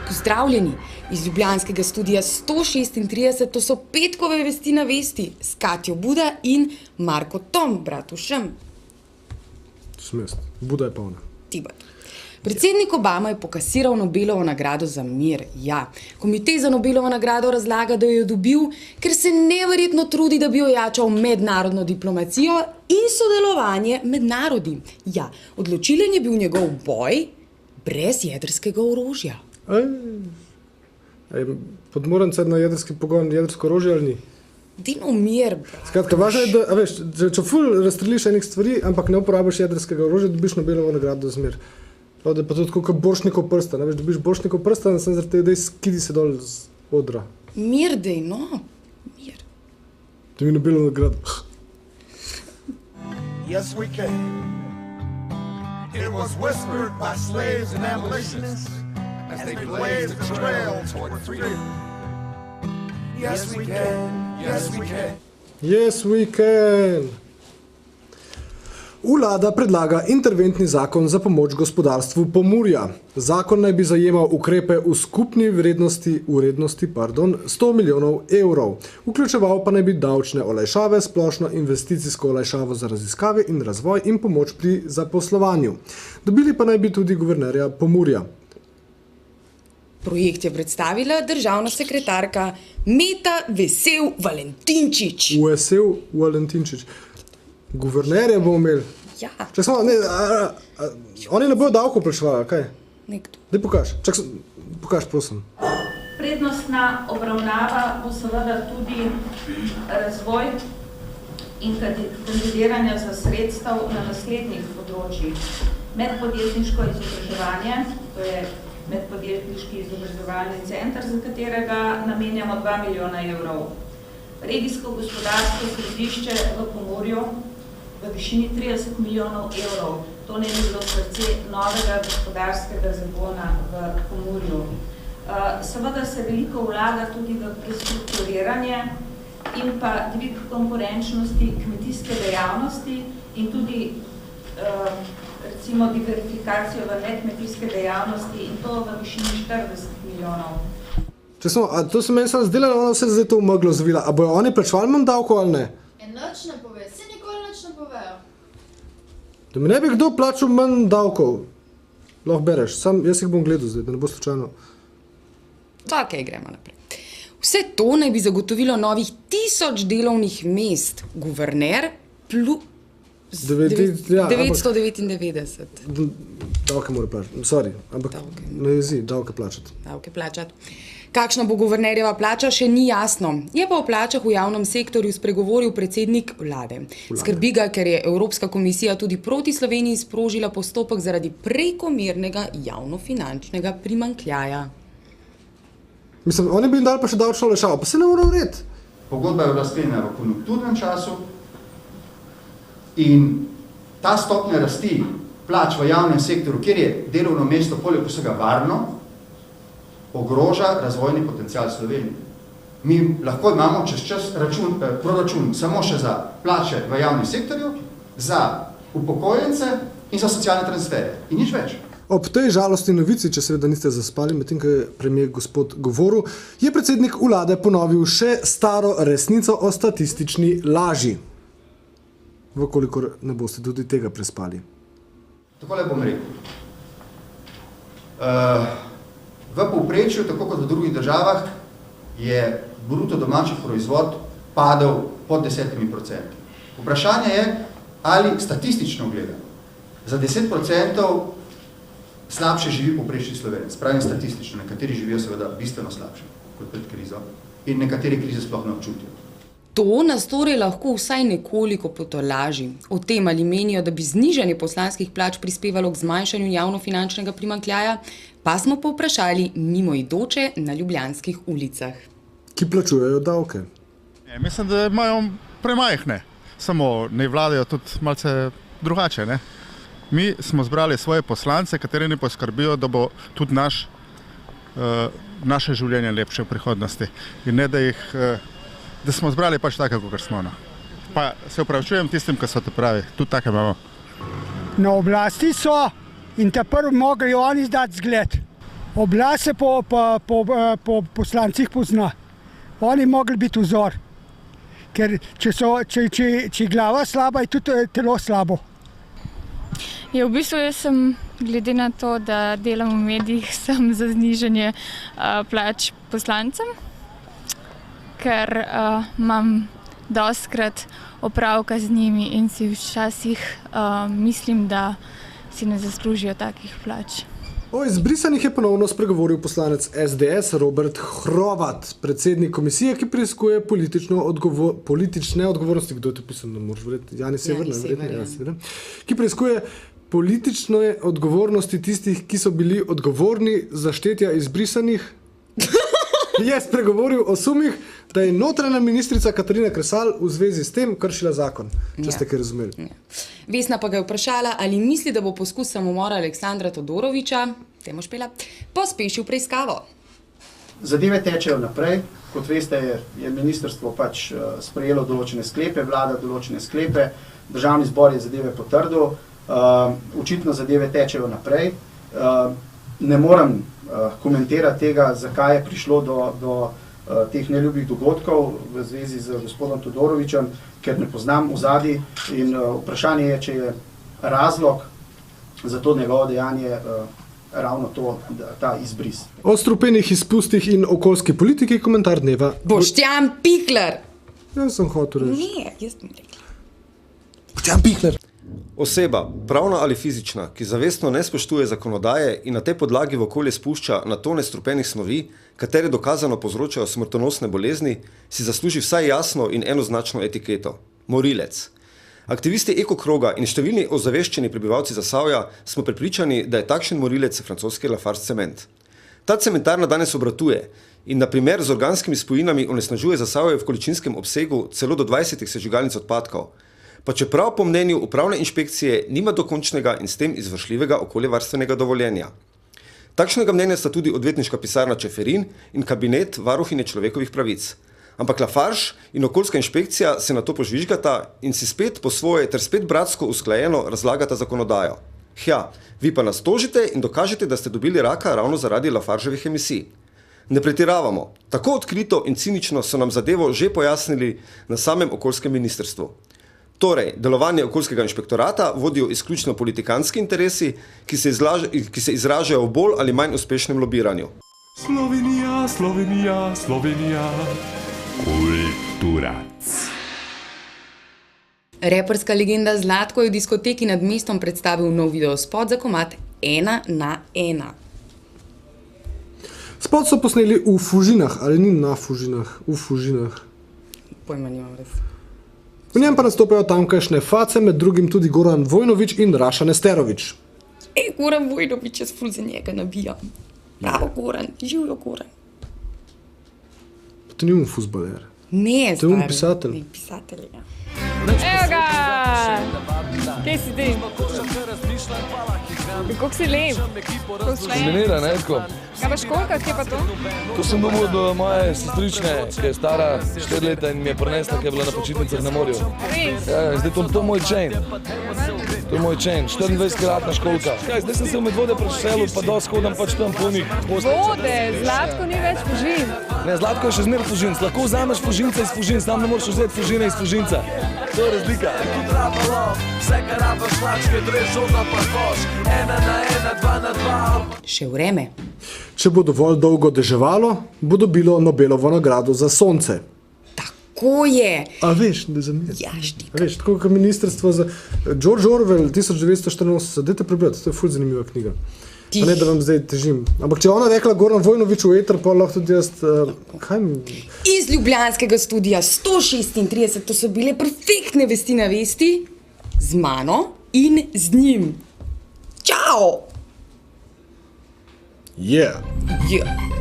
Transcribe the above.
Pozdravljeni iz ljubljanskega studija 136, to so petkove vesti na Vesti s Katjo Buda in Marko Tom, brat všem. Smest, Buda je polna. Tibet. Predsednik Obama je pokasiral Nobelovo nagrado za mir. Ja, komitej za Nobelovo nagrado razlaga, da jo je dobil, ker se neverjetno trudi, da bi ojačal mednarodno diplomacijo in sodelovanje med narodi. Ja, odločilen je bil njegov boj brez jedrskega orožja. Podmoranca na jedrski pogon, jedrsko orožje ali ni? Dino mir, brat. Skratka, važno je, da, veš, če ful razstreliš enih stvari, ampak ne uporabiš jedrskega orožja, dobiš Nobelovo nagrado za mir. Da je pa to tako kot Borštnikov prsta, ne veš, dobiš Borštnikov prsta, in sem zaradi tega, da skidi se dol z odra. Mir, dej, no. Mir. To mi Nobelovo nagrado. Yes, we can. It was whispered by slaves and abolitionists as they blazed the trail toward freedom. Yes, we can. Yes, we can. Yes, we can. Vlada predlaga interventni zakon za pomoč gospodarstvu Pomurja. Zakon naj bi zajemal ukrepe v skupni vrednosti 100 milijonov evrov. Vključeval pa naj bi davčne olajšave, splošno investicijsko olajšavo za raziskave in razvoj in pomoč pri zaposlovanju. Dobili pa naj bi tudi guvernerja Pomurja. Projekt je predstavila državna sekretarka Vesel Valentinčič. Vesel Valentinčič. Guvernerja bomo imeli. Ja. Čak samo, oni ne bojo davko plačevali, kaj? Nekdo. Daj pokaž, prosim. Prednostna obravnava bo seveda tudi razvoj in kandidiranje za sredstev na naslednjih področjih. Medpodjetniško izobraževanje, to je medpodjetniški izobraževalni center, za katerega namenjamo 2 milijona evrov. Regijsko gospodarsko središče v Pomurju v višini 30 milijonov evrov. To ne bi bilo srce novega gospodarskega zagona v Pomurju. Seveda se veliko vlaga tudi v prestrukturiranje in pa dvig konkurenčnosti kmetijske dejavnosti in tudi recimo diversifikacijo v nekmetijske dejavnosti in to v višini 40 milijonov. To se meni zdelo, da se zdaj to umoglo zavila. A bojo oni plačevali manj davko ali ne? Nič ne pove, se nikoli nič ne povejo. Da mi ne bi kdo plačal manj davkov. Lahko bereš, sam jaz jih bom gledal zdaj, da ne bo slučajno. Ok, gremo naprej. Vse to naj bi zagotovilo novih 1000 delovnih mest. Guverner plus 999. Davke mora plačati, sorry, ampak ne jezi, davke plačati. Davke plačati. Kakšna bo guvernerjeva plača, še ni jasno. Je pa o plačah v javnem sektorju spregovoril predsednik vlade. Skrbi ga, ker je Evropska komisija tudi proti Sloveniji sprožila postopek zaradi prekomernega javnofinančnega primanjkljaja. Mislim, oni bi jim dali pa še davčno olajšavo, pa se ne mora vreti. Pogodba je bila sklenjena v konjunkturnem času in ta stopnja rasti plač v javnem sektorju, kjer je delovno mesto poleg vsega varno, ogroža razvojni potencial Slovenije. Mi lahko imamo čez čas proračun samo še za plače v javnem sektorju, za upokojence in za socialne transfere. In nič več. Ob tej žalosti novici, če seveda niste zaspali, medtem ko je premier gospod govoril, je predsednik vlade ponovil še staro resnico o statistični laži. Vkolikor ne boste tudi tega prespali. Takole bom rekel. V povprečju, tako kot v drugih državah, je bruto domači proizvod padel pod 10%. Vprašanje je, ali statistično gledano za 10% slabše živi povprečni Slovenec. Pravim statistično, nekateri živijo seveda bistveno slabše kot pred krizo in nekateri krize sploh ne občutijo. To nas torej lahko vsaj nekoliko potolaži. O tem, ali menijo, da bi znižanje poslanskih plač prispevalo k zmanjšanju javnofinančnega primanjkljaja, pa smo povprašali mimoidoče na ljubljanskih ulicah. Ki plačujejo davke. Mislim, da imajo premajhne. Samo ne vladajo tudi malce drugače, ne? Mi smo zbrali svoje poslance, kateri ne poskrbijo, da bo tudi naše življenje lepše v prihodnosti. In ne, da jih da smo zbrali pač tako, kot smo. No. Pa se upravičujem tistim, ki so to pravi. Tudi tako imamo. Na oblasti so in te prvi mogli oni izdati zgled. Oblast se po poslancih pozna. Oni mogli biti vzor. Ker če glava slaba, je tudi telo slabo. Ja, v bistvu jaz sem, glede na to, da delam v medijih, sem za znižanje plač poslancem, ker imam dostikrat opravka z njimi in si včasih mislim, da si ne zaslužijo takih plač. O izbrisanih je ponovno spregovoril poslanec SDS Robert Hrovat, predsednik komisije, ki preiskuje politične odgovornosti. Kdo je to pisal? Ne moreš verjeti? Jani Sever, ki preiskuje politične odgovornosti tistih, ki so bili odgovorni za štetja izbrisanih. Je spregovoril o sumih, da je notranja ministrica Katarina Kresal v zvezi s tem kršila zakon, če ste kaj razumeli. Vesna pa ga je vprašala, ali misli, da bo poskus samomora Aleksandra Todorovića, temu špela, pospešil preiskavo. Zadeve tečejo naprej. Kot veste, je ministrstvo pač sprejelo določene sklepe, vlada določene sklepe, državni zbor je zadeve potrdil, očitno zadeve tečejo naprej. Ne morem komentirati tega, zakaj je prišlo do teh neljubih dogodkov v zvezi z gospodom Todorovićem, ker ne poznam ozadij in vprašanje je, če je razlog za to njegovo dejanje ravno to, ta izbris. O strupenih izpustih in okoljski politiki komentar dneva. Boštjan Pihler! Jaz sem hotel reči. Ne, jaz sem rekla. Boštjan Pihler! Oseba, pravna ali fizična, ki zavestno ne spoštuje zakonodaje in na tej podlagi v okolje spušča na tone strupenih snovi, katere dokazano povzročajo smrtonosne bolezni, si zasluži vsaj jasno in enoznačno etiketo. Morilec. Aktivisti ekokroga in številni ozaveščeni prebivalci Zasavja smo prepričani, da je takšen morilec francoski Lafarge cement. Ta cementarna danes obratuje in na primer z organskimi spojinami onesnažuje Zasavje v količinskem obsegu celo do 20 sežigalnic odpadkov. Pa čeprav po mnenju upravne inšpekcije nima dokončnega in s tem izvršljivega okoljevarstvenega dovoljenja. Takšnega mnenja sta tudi odvetniška pisarna Čeferin in kabinet varuhinje človekovih pravic. Ampak Lafarge in okoljska inšpekcija se na to požvižgata in si spet po svoje ter spet bratsko usklajeno razlagata zakonodajo. Hja, vi pa nas tožite in dokažete, da ste dobili raka ravno zaradi Lafargevih emisij. Ne pretiravamo. Tako odkrito in cinično so nam zadevo že pojasnili na samem okoljskem ministrstvu. Torej, delovanje okoljskega inšpektorata vodijo izključno politikanski interesi, ki se izražajo v bolj ali manj uspešnem lobiranju. Slovenija, Slovenija, Slovenija. Kultura. Reperska legenda Zlatko je v diskoteki nad mestom predstavil nov videospot za komad 1 na 1. Spot so posneli v Fužinah, ali ni na Fužinah, v Fužinah. Pojma nimam res. V njem pa nastopajo tamkajšnje face, med drugim tudi Goran Vojnović in Raša Nesterović. Goran Vojnović, jaz ful za njega nabijam. Bravo, Goran, živijo Goran. Pa to ni on fuzbaler. Ne, to je on pisatelj. Ne, pisatelj, ja. Evo ga! Kje si ti? Kako si lep? Kombinira, ne, tako. Kaj pa školka, kje pa to? To sem dobil od moje sestrične, ki je stara 4 leta in mi je prinesla, ki je bila na počitnicah na morju. Res? Ja, zdaj to je moj chain. To je moj chain, 24-kratna školka. Ja, zdaj sem se v Medvode prešel, pa dosti hodam pač tam polnik. Vode, Zlatko ni več Fužin. Ne, Zlatko je še zmeraj Fužinc. Lahko vzameš Fužinca iz Fužinc, tam ne moreš vzeti Fužina iz Fužinca. To je razlika. Še vreme. Če bo dovolj dolgo deževalo, bo dobilo Nobelovo nagrado za sonce. Tako je. A veš, da za mir. Ja, štika. A veš, tako kot ministrstvo za... George Orwell, 1984, dajte prebrati, to je ful zanimiva knjiga. A ne, da vam zdaj težim. Ampak če ona rekla Goran Vojnović v eter, pa lahko tudi jaz... kaj mi... Iz ljubljanskega studija 136, to so bile perfektne vesti na Vesti, z mano in z njim. Čau! Yeah. Yeah.